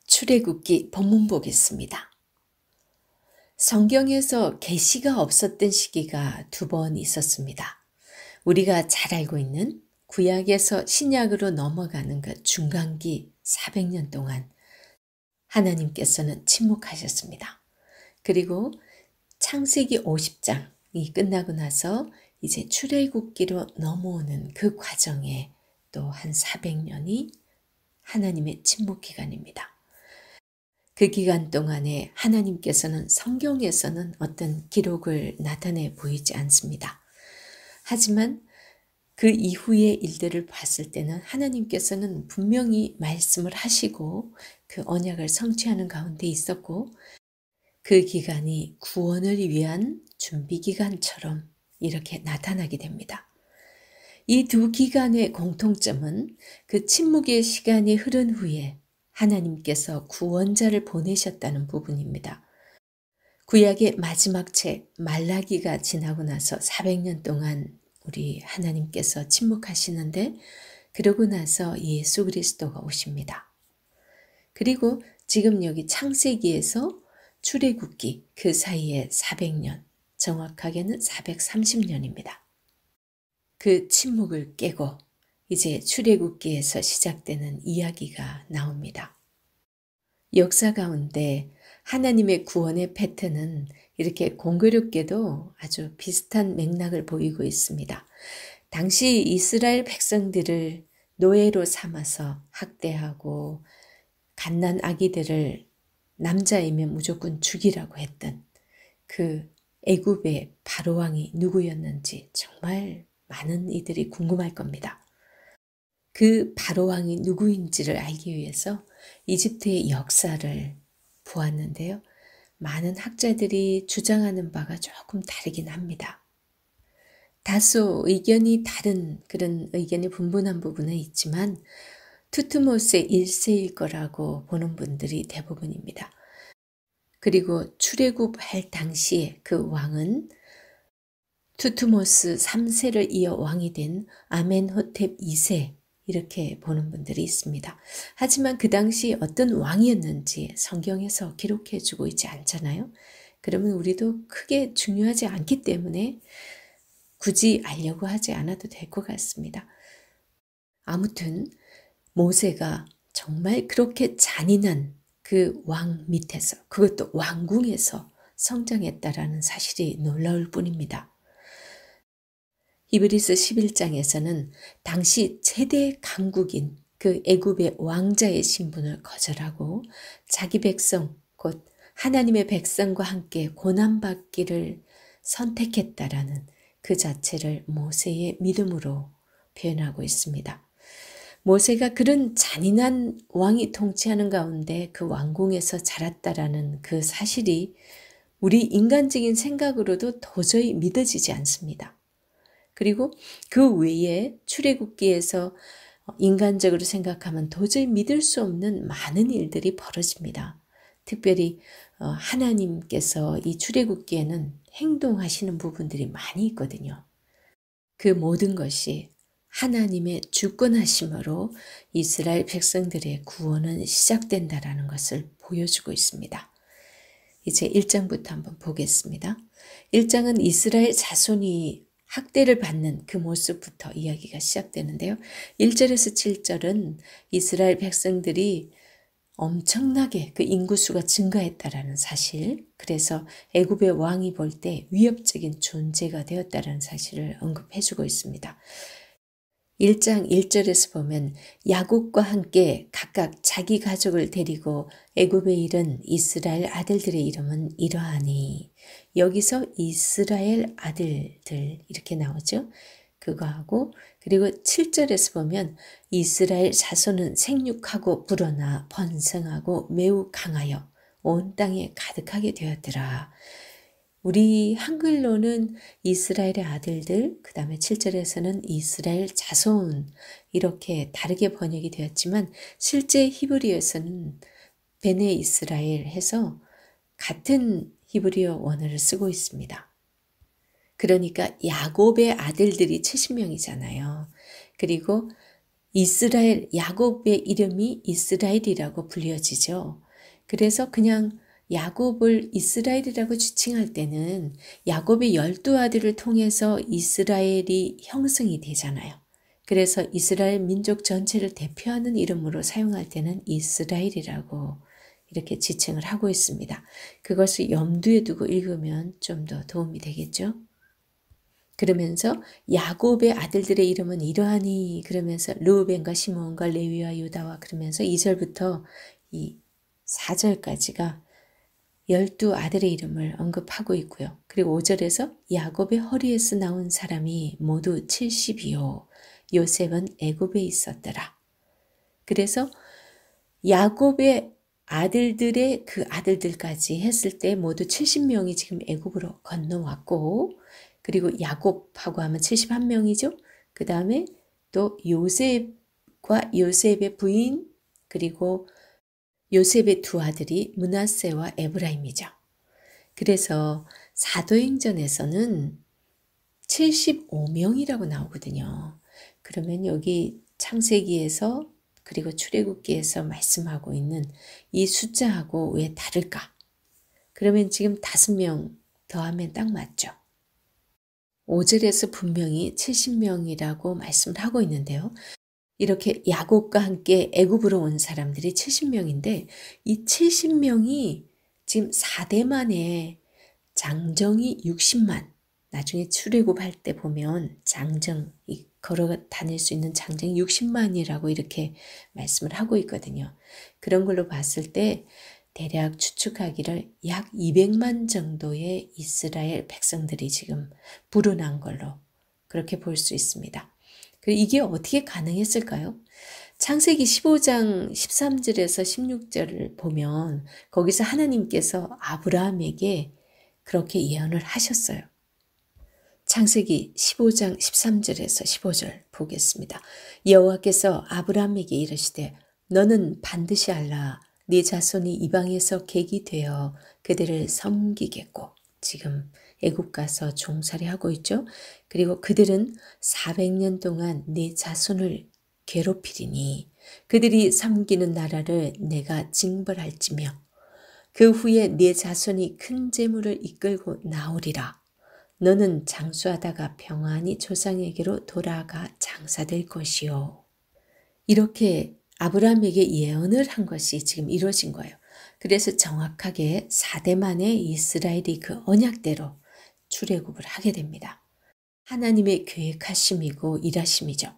출애굽기 본문 보겠습니다. 성경에서 계시가 없었던 시기가 2번 있었습니다. 우리가 잘 알고 있는 구약에서 신약으로 넘어가는 그 중간기 400년 동안 하나님께서는 침묵하셨습니다. 그리고 창세기 50장이 끝나고 나서 이제 출애굽기로 넘어오는 그 과정에 또 한 400년이 하나님의 침묵 기간입니다. 그 기간 동안에 하나님께서는 성경에서는 어떤 기록을 나타내 보이지 않습니다. 하지만 그 이후의 일들을 봤을 때는 하나님께서는 분명히 말씀을 하시고 그 언약을 성취하는 가운데 있었고 그 기간이 구원을 위한 준비 기간처럼 이렇게 나타나게 됩니다. 이 2기간의 공통점은 그 침묵의 시간이 흐른 후에 하나님께서 구원자를 보내셨다는 부분입니다. 구약의 마지막 책 말라기가 지나고 나서 400년 동안 우리 하나님께서 침묵하시는데 그러고 나서 예수 그리스도가 오십니다. 그리고 지금 여기 창세기에서 출애굽기 그 사이에 400년, 정확하게는 430년입니다. 그 침묵을 깨고 이제 출애굽기에서 시작되는 이야기가 나옵니다. 역사 가운데 하나님의 구원의 패턴은 이렇게 공교롭게도 아주 비슷한 맥락을 보이고 있습니다. 당시 이스라엘 백성들을 노예로 삼아서 학대하고 갓난 아기들을 남자이면 무조건 죽이라고 했던 그 애굽의 바로왕이 누구였는지 정말 많은 이들이 궁금할 겁니다. 그 바로왕이 누구인지를 알기 위해서 이집트의 역사를 보았는데요. 많은 학자들이 주장하는 바가 조금 다르긴 합니다. 다소 의견이 다른 그런 의견이 분분한 부분은 있지만 투트모스의 1세일 거라고 보는 분들이 대부분입니다. 그리고 출애굽할 당시에 그 왕은 투트모스 3세를 이어 왕이 된 아멘호텝 2세 이렇게 보는 분들이 있습니다. 하지만 그 당시 어떤 왕이었는지 성경에서 기록해 주고 있지 않잖아요. 그러면 우리도 크게 중요하지 않기 때문에 굳이 알려고 하지 않아도 될 것 같습니다. 아무튼 모세가 정말 그렇게 잔인한 그 왕 밑에서 그것도 왕궁에서 성장했다라는 사실이 놀라울 뿐입니다. 히브리서 11장에서는 당시 최대 강국인 그 애굽의 왕자의 신분을 거절하고 자기 백성 곧 하나님의 백성과 함께 고난받기를 선택했다라는 그 자체를 모세의 믿음으로 표현하고 있습니다. 모세가 그런 잔인한 왕이 통치하는 가운데 그 왕궁에서 자랐다라는 그 사실이 우리 인간적인 생각으로도 도저히 믿어지지 않습니다. 그리고 그 외에 출애굽기에서 인간적으로 생각하면 도저히 믿을 수 없는 많은 일들이 벌어집니다. 특별히 하나님께서 이 출애굽기에는 행동하시는 부분들이 많이 있거든요. 그 모든 것이 하나님의 주권하심으로 이스라엘 백성들의 구원은 시작된다라는 것을 보여주고 있습니다. 이제 1장부터 한번 보겠습니다. 1장은 이스라엘 자손이 학대를 받는 그 모습부터 이야기가 시작되는데요. 1절에서 7절은 이스라엘 백성들이 엄청나게 그 인구수가 증가했다라는 사실, 그래서 애굽의 왕이 볼 때 위협적인 존재가 되었다라는 사실을 언급해주고 있습니다. 1장 1절에서 보면 야곱과 함께 각각 자기 가족을 데리고 애굽에 이른 이스라엘 아들들의 이름은 이러하니, 여기서 이스라엘 아들들 이렇게 나오죠. 그거하고 그리고 7절에서 보면 이스라엘 자손은 생육하고 불어나 번성하고 매우 강하여 온 땅에 가득하게 되었더라. 우리 한글로는 이스라엘의 아들들, 그 다음에 7절에서는 이스라엘 자손 이렇게 다르게 번역이 되었지만 실제 히브리어에서는 베네 이스라엘 해서 같은 히브리어 원어를 쓰고 있습니다. 그러니까 야곱의 아들들이 70명이잖아요. 그리고 이스라엘, 야곱의 이름이 이스라엘이라고 불려지죠. 그래서 그냥 야곱을 이스라엘이라고 지칭할 때는 야곱의 12아들을 통해서 이스라엘이 형성이 되잖아요. 그래서 이스라엘 민족 전체를 대표하는 이름으로 사용할 때는 이스라엘이라고 이렇게 지칭을 하고 있습니다. 그것을 염두에 두고 읽으면 좀 더 도움이 되겠죠. 그러면서 야곱의 아들들의 이름은 이러하니 그러면서 르우벤과 시므온과 레위와 유다와 그러면서 2절부터 이 4절까지가 12아들의 이름을 언급하고 있고요. 그리고 5절에서 야곱의 허리에서 나온 사람이 모두 70이요. 요셉은 애굽에 있었더라. 그래서 야곱의 아들들의 그 아들들까지 했을 때 모두 70명이 지금 애굽으로 건너왔고 그리고 야곱하고 하면 71명이죠. 그 다음에 또 요셉과 요셉의 부인 그리고 요셉의 두 아들이 므낫세와 에브라임이죠. 그래서 사도행전에서는 75명이라고 나오거든요. 그러면 여기 창세기에서 그리고 출애굽기에서 말씀하고 있는 이 숫자하고 왜 다를까? 그러면 지금 5명 더하면 딱 맞죠. 5절에서 분명히 70명이라고 말씀을 하고 있는데요. 이렇게 야곱과 함께 애굽으로 온 사람들이 70명인데 이 70명이 지금 4대 만에 장정이 60만, 나중에 출애굽할 때 보면 장정, 걸어 다닐 수 있는 장정이 60만이라고 이렇게 말씀을 하고 있거든요. 그런 걸로 봤을 때 대략 추측하기를 약 200만 정도의 이스라엘 백성들이 지금 불어난 걸로 그렇게 볼 수 있습니다. 이게 어떻게 가능했을까요? 창세기 15장 13절에서 16절을 보면 거기서 하나님께서 아브라함에게 그렇게 예언을 하셨어요. 창세기 15장 13절에서 15절 보겠습니다. 여호와께서 아브라함에게 이르시되 너는 반드시 알라 네 자손이 이방에서 객이 되어 그들을 섬기겠고 지금 애굽 가서 종살이하고 있죠. 그리고 그들은 400년 동안 네 자손을 괴롭히리니 그들이 섬기는 나라를 내가 징벌할지며 그 후에 네 자손이 큰 재물을 이끌고 나오리라. 너는 장수하다가 평안히 조상에게로 돌아가 장사될 것이요. 이렇게 아브라함에게 예언을 한 것이 지금 이루어진 거예요. 그래서 정확하게 4대 만에 이스라엘이 그 언약대로 출애굽을 하게 됩니다. 하나님의 계획하심이고 일하심이죠.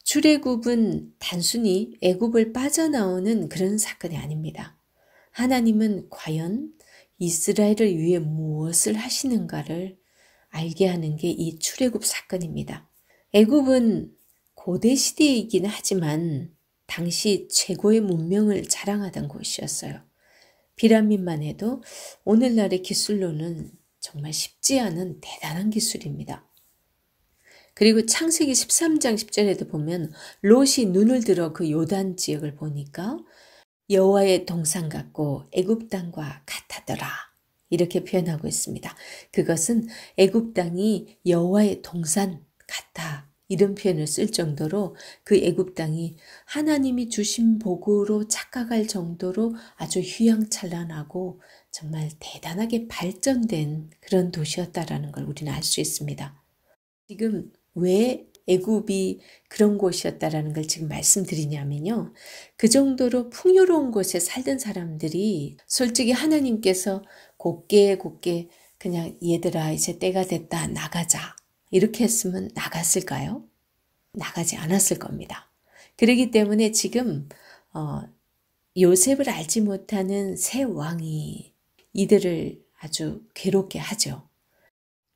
출애굽은 단순히 애굽을 빠져나오는 그런 사건이 아닙니다. 하나님은 과연 이스라엘을 위해 무엇을 하시는가를 알게 하는 게 이 출애굽 사건입니다. 애굽은 고대 시대이긴 하지만 당시 최고의 문명을 자랑하던 곳이었어요. 피라밋만 해도 오늘날의 기술로는 정말 쉽지 않은 대단한 기술입니다. 그리고 창세기 13장 10절에도 보면 롯이 눈을 들어 그 요단 지역을 보니까 여호와의 동산 같고 애굽 땅과 같았더라. 이렇게 표현하고 있습니다. 그것은 애굽 땅이 여호와의 동산 같아. 이런 표현을 쓸 정도로 그 애굽 땅이 하나님이 주신 복으로 착각할 정도로 아주 휘황찬란하고 정말 대단하게 발전된 그런 도시였다라는 걸 우리는 알 수 있습니다. 지금 왜 애굽이 그런 곳이었다라는 걸 지금 말씀드리냐면요. 그 정도로 풍요로운 곳에 살던 사람들이 솔직히 하나님께서 곱게 그냥 얘들아 이제 때가 됐다 나가자 이렇게 했으면 나갔을까요? 나가지 않았을 겁니다. 그렇기 때문에 지금 요셉을 알지 못하는 새 왕이 이들을 아주 괴롭게 하죠.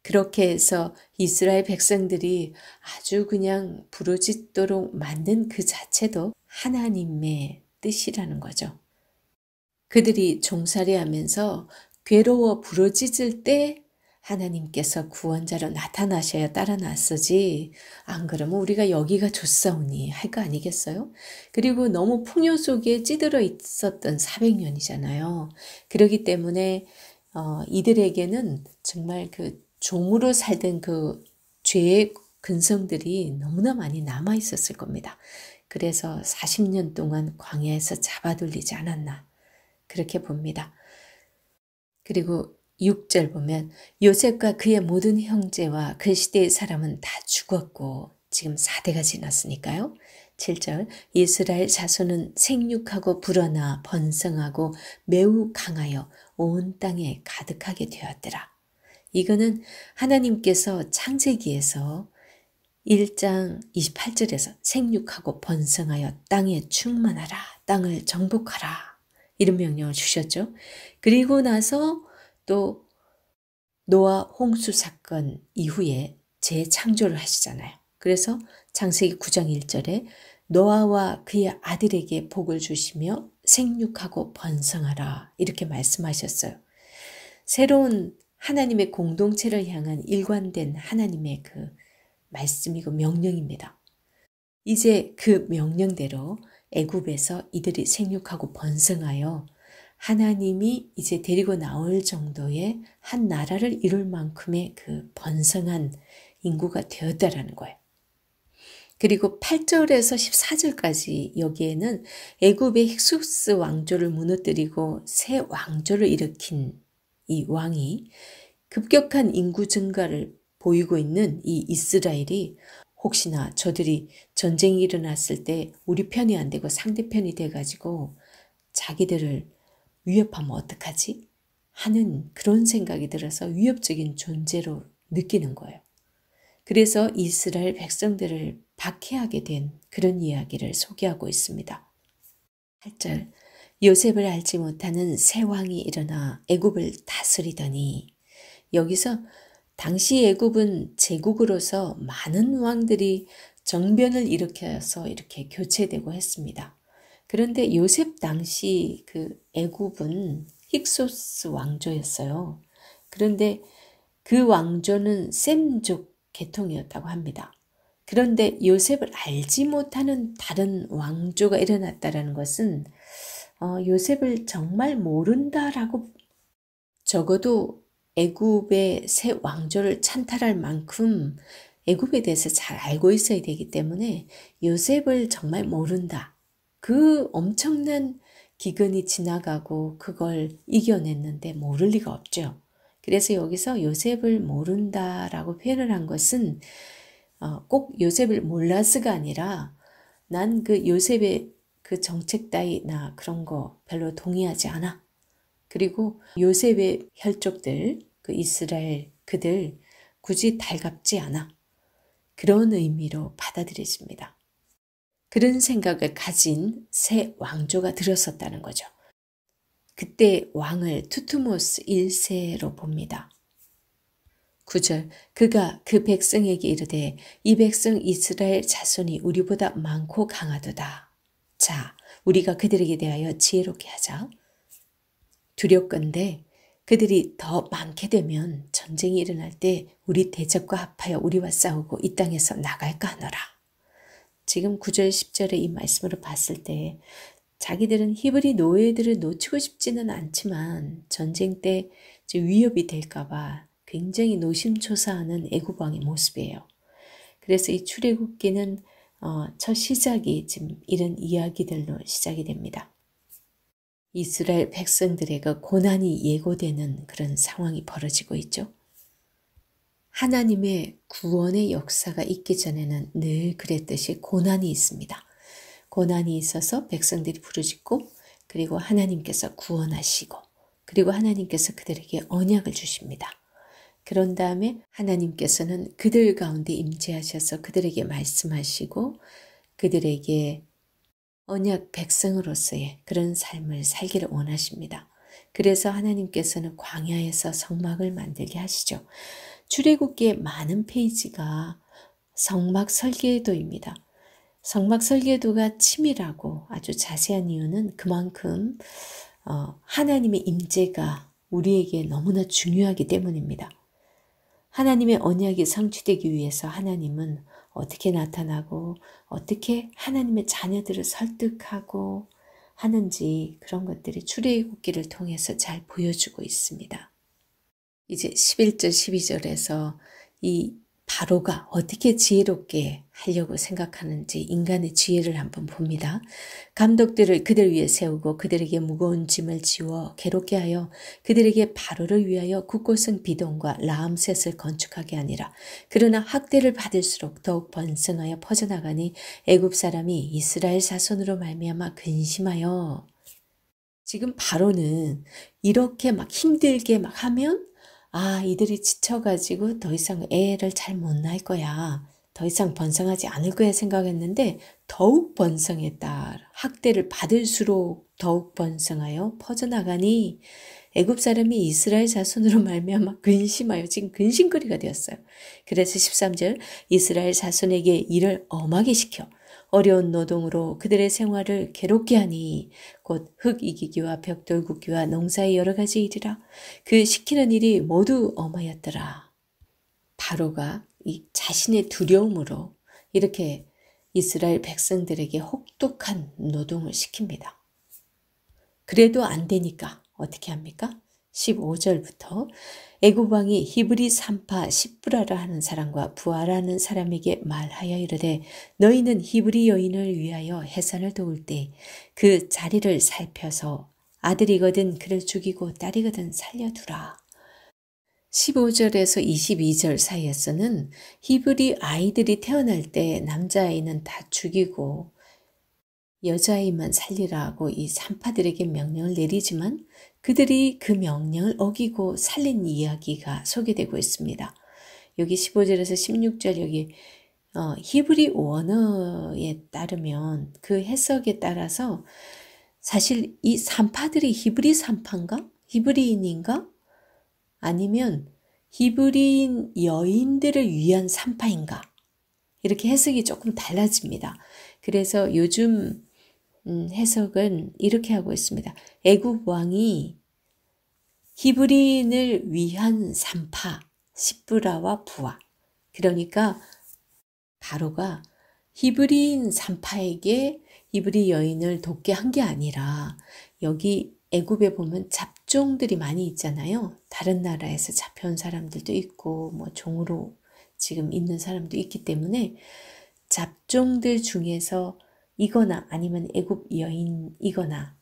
그렇게 해서 이스라엘 백성들이 아주 그냥 부르짖도록 만든 그 자체도 하나님의 뜻이라는 거죠. 그들이 종살이하면서 괴로워 부르짖을 때 하나님께서 구원자로 나타나셔야 따라 나서지 안 그러면 우리가 여기가 좋사오니 할 거 아니겠어요? 그리고 너무 풍요 속에 찌들어 있었던 400년이잖아요. 그렇기 때문에 이들에게는 정말 그 종으로 살던 그 죄의 근성들이 너무나 많이 남아 있었을 겁니다. 그래서 40년 동안 광야에서 잡아둘리지 않았나 그렇게 봅니다. 그리고 6절 보면 요셉과 그의 모든 형제와 그 시대의 사람은 다 죽었고 지금 4대가 지났으니까요. 7절 이스라엘 자손은 생육하고 불어나 번성하고 매우 강하여 온 땅에 가득하게 되었더라. 이거는 하나님께서 창세기에서 1장 28절에서 생육하고 번성하여 땅에 충만하라, 땅을 정복하라 이런 명령을 주셨죠. 그리고 나서 또 노아 홍수 사건 이후에 재창조를 하시잖아요. 그래서 창세기 9장 1절에 노아와 그의 아들에게 복을 주시며 생육하고 번성하라 이렇게 말씀하셨어요. 새로운 하나님의 공동체를 향한 일관된 하나님의 그 말씀이고 명령입니다. 이제 그 명령대로 애굽에서 이들이 생육하고 번성하여 하나님이 이제 데리고 나올 정도의 한 나라를 이룰 만큼의 그 번성한 인구가 되었다라는 거예요. 그리고 8절에서 14절까지 여기에는 애굽의 힉소스 왕조를 무너뜨리고 새 왕조를 일으킨 이 왕이 급격한 인구 증가를 보이고 있는 이 이스라엘이 혹시나 저들이 전쟁이 일어났을 때 우리 편이 안 되고 상대편이 돼가지고 자기들을 위협하면 어떡하지? 하는 그런 생각이 들어서 위협적인 존재로 느끼는 거예요. 그래서 이스라엘 백성들을 박해하게 된 그런 이야기를 소개하고 있습니다. 8절 요셉을 알지 못하는 새 왕이 일어나 애굽을 다스리더니 여기서 당시 애굽은 제국으로서 많은 왕들이 정변을 일으켜서 이렇게 교체되고 했습니다. 그런데 요셉 당시 그 애굽은 힉소스 왕조였어요. 그런데 그 왕조는 셈족 계통이었다고 합니다. 그런데 요셉을 알지 못하는 다른 왕조가 일어났다는 것은 요셉을 정말 모른다라고 적어도 애굽의 새 왕조를 찬탈할 만큼 애굽에 대해서 잘 알고 있어야 되기 때문에 요셉을 정말 모른다. 그 엄청난 기근이 지나가고 그걸 이겨냈는데 모를 리가 없죠. 그래서 여기서 요셉을 모른다라고 표현을 한 것은 꼭 요셉을 몰라서가 아니라 난 그 요셉의 그 정책 따위나 그런 거 별로 동의하지 않아. 그리고 요셉의 혈족들, 그 이스라엘 그들 굳이 달갑지 않아. 그런 의미로 받아들여집니다. 그런 생각을 가진 새 왕조가 들어섰다는 거죠. 그때 왕을 투투모스 1세로 봅니다. 9절 그가 그 백성에게 이르되 이 백성 이스라엘 자손이 우리보다 많고 강하도다. 자, 우리가 그들에게 대하여 지혜롭게 하자. 두렵건대 그들이 더 많게 되면 전쟁이 일어날 때 우리 대적과 합하여 우리와 싸우고 이 땅에서 나갈까 하노라. 지금 9절 10절의 이 말씀으로 봤을 때 자기들은 히브리 노예들을 놓치고 싶지는 않지만 전쟁 때 위협이 될까 봐 굉장히 노심초사하는 애굽 왕의 모습이에요. 그래서 이 출애굽기는 첫 시작이 지금 이런 이야기들로 시작이 됩니다. 이스라엘 백성들의 그 고난이 예고되는 그런 상황이 벌어지고 있죠. 하나님의 구원의 역사가 있기 전에는 늘 그랬듯이 고난이 있습니다. 고난이 있어서 백성들이 부르짖고 그리고 하나님께서 구원하시고 그리고 하나님께서 그들에게 언약을 주십니다. 그런 다음에 하나님께서는 그들 가운데 임재하셔서 그들에게 말씀하시고 그들에게 언약 백성으로서의 그런 삶을 살기를 원하십니다. 그래서 하나님께서는 광야에서 성막을 만들게 하시죠. 출애굽기의 많은 페이지가 성막 설계도입니다. 성막 설계도가 치밀하고 아주 자세한 이유는 그만큼 하나님의 임재가 우리에게 너무나 중요하기 때문입니다. 하나님의 언약이 성취되기 위해서 하나님은 어떻게 나타나고 어떻게 하나님의 자녀들을 설득하고 하는지 그런 것들이 출애굽기를 통해서 잘 보여주고 있습니다. 이제 11절 12절에서 이 바로가 어떻게 지혜롭게 하려고 생각하는지 인간의 지혜를 한번 봅니다. 감독들을 그들 위에 세우고 그들에게 무거운 짐을 지워 괴롭게 하여 그들에게 바로를 위하여 굳고성 비동과 라암셋을 건축하게 하니라. 그러나 학대를 받을수록 더욱 번성하여 퍼져나가니 애굽 사람이 이스라엘 자손으로 말미암아 근심하여. 지금 바로는 이렇게 막 힘들게 막 하면 이들이 지쳐가지고 더 이상 애를 잘 못 낳을 거야. 더 이상 번성하지 않을 거야 생각했는데 더욱 번성했다. 학대를 받을수록 더욱 번성하여 퍼져나가니 애굽 사람이 이스라엘 자손으로 말미암아 근심하여 지금 근심거리가 되었어요. 그래서 13절 이스라엘 자손에게 일을 엄하게 시켜 어려운 노동으로 그들의 생활을 괴롭게 하니 곧 흙 이기기와 벽돌 굽기와 농사의 여러 가지 일이라 그 시키는 일이 모두 엄하였더라. 바로가 이 자신의 두려움으로 이렇게 이스라엘 백성들에게 혹독한 노동을 시킵니다. 그래도 안 되니까 어떻게 합니까? 15절부터 애굽 왕이 히브리 산파 시브라라 하는 사람과 부하라는 사람에게 말하여 이르되 너희는 히브리 여인을 위하여 해산을 도울 때 그 자리를 살펴서 아들이거든 그를 죽이고 딸이거든 살려두라. 15절에서 22절 사이에서는 히브리 아이들이 태어날 때 남자아이는 다 죽이고 여자아이만 살리라고 이 산파들에게 명령을 내리지만 그들이 그 명령을 어기고 살린 이야기가 소개되고 있습니다. 여기 15절에서 16절 여기 히브리 원어에 따르면 그 해석에 따라서 사실 이 산파들이 히브리 산파인가? 히브리인인가? 아니면 히브리인 여인들을 위한 산파인가? 이렇게 해석이 조금 달라집니다. 그래서 요즘 해석은 이렇게 하고 있습니다. 애굽 왕이 히브리인을 위한 산파, 시브라와 부하. 그러니까 바로가 히브리인 산파에게 히브리 여인을 돕게 한 게 아니라 여기 애굽에 보면 잡종들이 많이 있잖아요. 다른 나라에서 잡혀온 사람들도 있고 뭐 종으로 지금 있는 사람도 있기 때문에 잡종들 중에서 이거나 아니면 애굽 여인이거나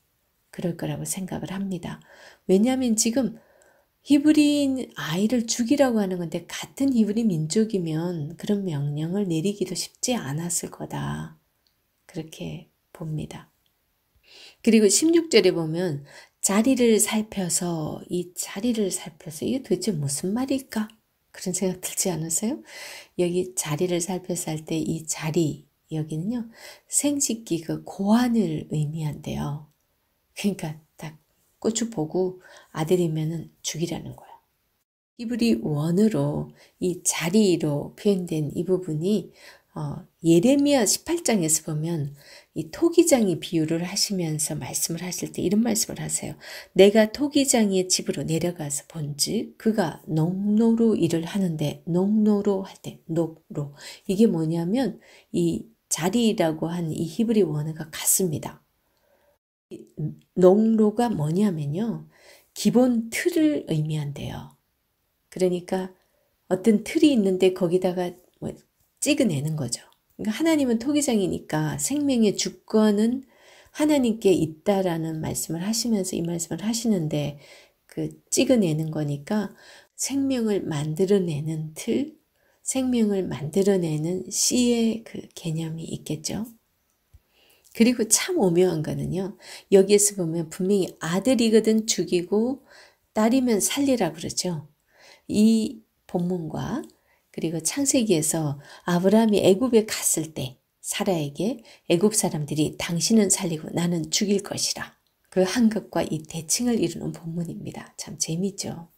그럴 거라고 생각을 합니다. 왜냐하면 지금 히브리인 아이를 죽이라고 하는 건데 같은 히브리 민족이면 그런 명령을 내리기도 쉽지 않았을 거다. 그렇게 봅니다. 그리고 16절에 보면 자리를 살펴서 이게 도대체 무슨 말일까? 그런 생각 들지 않으세요? 여기 자리를 살펴서 할 때 이 자리 여기는요 생식기 그 고환을 의미한대요. 그러니까 딱 고추 보고 아들이면은 죽이라는 거야. 히브리 원어로 이 자리로 표현된 이 부분이 예레미야 18장에서 보면 이 토기장이 비유를 하시면서 말씀을 하실 때 이런 말씀을 하세요. 내가 토기장의 집으로 내려가서 본즉 그가 농로로 일을 하는데 농로로 할 때 녹로 이게 뭐냐면 이 자리라고 한 이 히브리 원어가 같습니다. 농로가 뭐냐면요 기본 틀을 의미한대요. 그러니까 어떤 틀이 있는데 거기다가 찍어내는 거죠. 그러니까 하나님은 토기장이니까 생명의 주권은 하나님께 있다라는 말씀을 하시면서 이 말씀을 하시는데 그 찍어내는 거니까 생명을 만들어내는 틀, 생명을 만들어내는 씨의 그 개념이 있겠죠. 그리고 참 오묘한 거는요. 여기에서 보면 분명히 아들이거든 죽이고 딸이면 살리라 그러죠. 이 본문과 그리고 창세기에서 아브라함이 애굽에 갔을 때 사라에게 애굽 사람들이 당신은 살리고 나는 죽일 것이라 그 한 것과 이 대칭을 이루는 본문입니다. 참 재미있죠.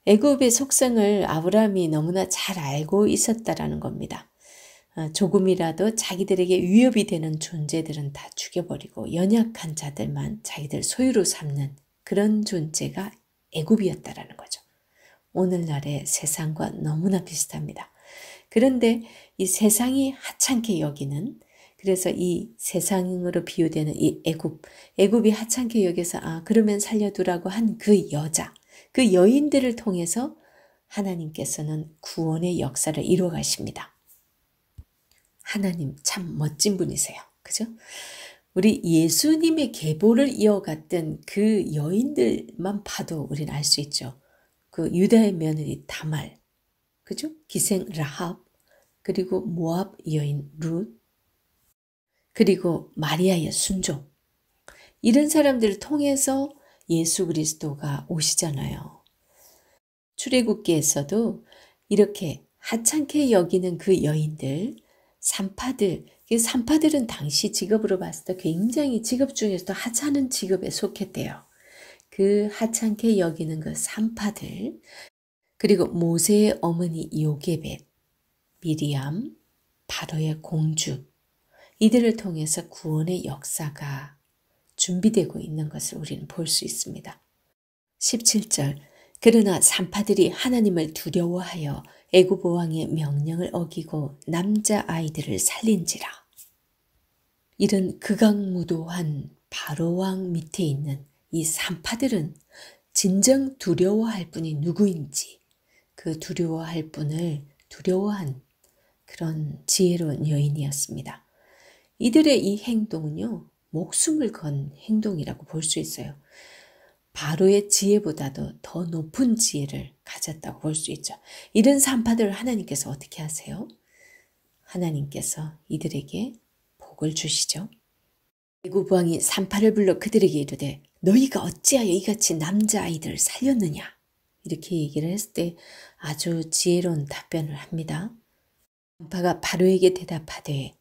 애굽의 속성을 아브라함이 너무나 잘 알고 있었다라는 겁니다. 조금이라도 자기들에게 위협이 되는 존재들은 다 죽여버리고 연약한 자들만 자기들 소유로 삼는 그런 존재가 애굽이었다라는 거죠. 오늘날의 세상과 너무나 비슷합니다. 그런데 이 세상이 하찮게 여기는, 그래서 이 세상으로 비유되는 이 애굽이 하찮게 여겨서 그러면 살려두라고 한 그 여자, 그 여인들을 통해서 하나님께서는 구원의 역사를 이루어 가십니다. 하나님 참 멋진 분이세요. 그죠? 우리 예수님의 계보를 이어갔던 그 여인들만 봐도 우리는 알 수 있죠. 그 유다의 며느리 다말, 그죠? 기생 라합, 그리고 모압 여인 룻, 그리고 마리아의 순종. 이런 사람들을 통해서 예수 그리스도가 오시잖아요. 출애굽기에서도 이렇게 하찮게 여기는 그 여인들, 산파들은 당시 직업으로 봤을 때 굉장히 직업 중에서도 하찮은 직업에 속했대요. 그 하찮게 여기는 그 산파들, 그리고 모세의 어머니 요게벳, 미리암, 바로의 공주, 이들을 통해서 구원의 역사가 준비되고 있는 것을 우리는 볼 수 있습니다. 17절, 그러나 산파들이 하나님을 두려워하여 애굽 왕의 명령을 어기고 남자아이들을 살린지라. 이런 극악무도한 바로왕 밑에 있는 이 산파들은 진정 두려워할 분이 누구인지, 그 두려워할 분을 두려워한 그런 지혜로운 여인이었습니다. 이들의 이 행동은요, 목숨을 건 행동이라고 볼 수 있어요. 바로의 지혜보다도 더 높은 지혜를 가졌다고 볼 수 있죠. 이런 산파들을 하나님께서 어떻게 하세요? 하나님께서 이들에게 복을 주시죠. 애굽 왕이 산파를 불러 그들에게 이르되 너희가 어찌하여 이같이 남자아이들을 살렸느냐? 이렇게 얘기를 했을 때 아주 지혜로운 답변을 합니다. 산파가 바로에게 대답하되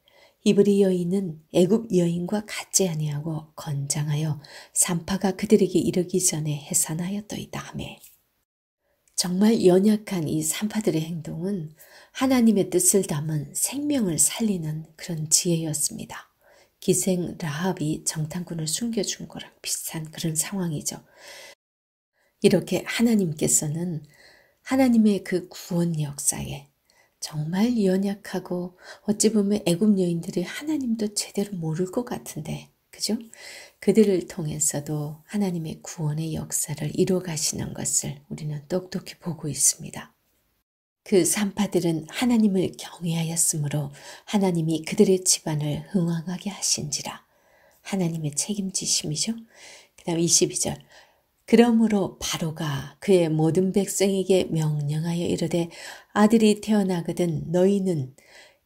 이브리 여인은 애굽 여인과 같지 아니하고 건장하여 산파가 그들에게 이르기 전에 해산하였더이다 하매. 정말 연약한 이 산파들의 행동은 하나님의 뜻을 담은 생명을 살리는 그런 지혜였습니다. 기생 라합이 정탐꾼을 숨겨준 거랑 비슷한 그런 상황이죠. 이렇게 하나님께서는 하나님의 그 구원 역사에 정말 연약하고 어찌 보면 애굽 여인들이 하나님도 제대로 모를 것 같은데, 그죠? 그들을 통해서도 하나님의 구원의 역사를 이루어 가시는 것을 우리는 똑똑히 보고 있습니다. 그 산파들은 하나님을 경외하였으므로 하나님이 그들의 집안을 흥왕하게 하신지라. 하나님의 책임지심이죠. 그 다음 22절. 그러므로 바로가 그의 모든 백성에게 명령하여 이르되 아들이 태어나거든 너희는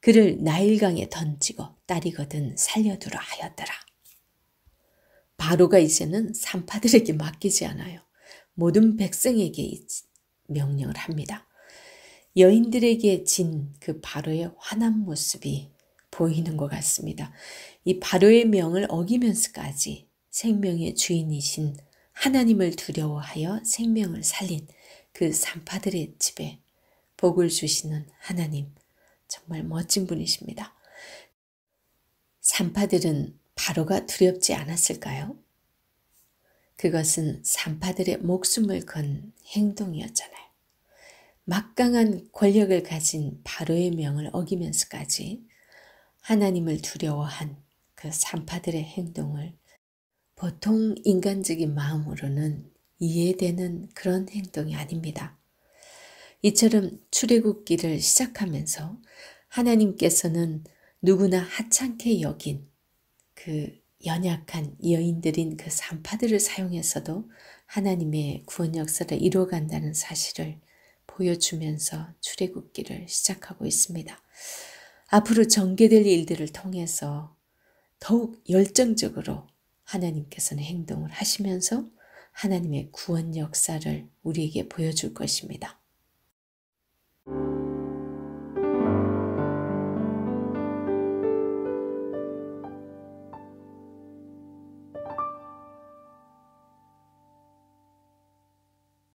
그를 나일강에 던지고 딸이거든 살려두라 하였더라. 바로가 이제는 산파들에게 맡기지 않아요. 모든 백성에게 명령을 합니다. 여인들에게 진 그 바로의 환한 모습이 보이는 것 같습니다. 이 바로의 명을 어기면서까지 생명의 주인이신 하나님을 두려워하여 생명을 살린 그 산파들의 집에 복을 주시는 하나님, 정말 멋진 분이십니다. 산파들은 바로가 두렵지 않았을까요? 그것은 산파들의 목숨을 건 행동이었잖아요. 막강한 권력을 가진 바로의 명을 어기면서까지 하나님을 두려워한 그 산파들의 행동을 보통 인간적인 마음으로는 이해되는 그런 행동이 아닙니다. 이처럼 출애굽기를 시작하면서 하나님께서는 누구나 하찮게 여긴 그 연약한 여인들인 그 산파들을 사용해서도 하나님의 구원 역사를 이루어간다는 사실을 보여주면서 출애굽기를 시작하고 있습니다. 앞으로 전개될 일들을 통해서 더욱 열정적으로 하나님께서는 행동을 하시면서 하나님의 구원 역사를 우리에게 보여줄 것입니다.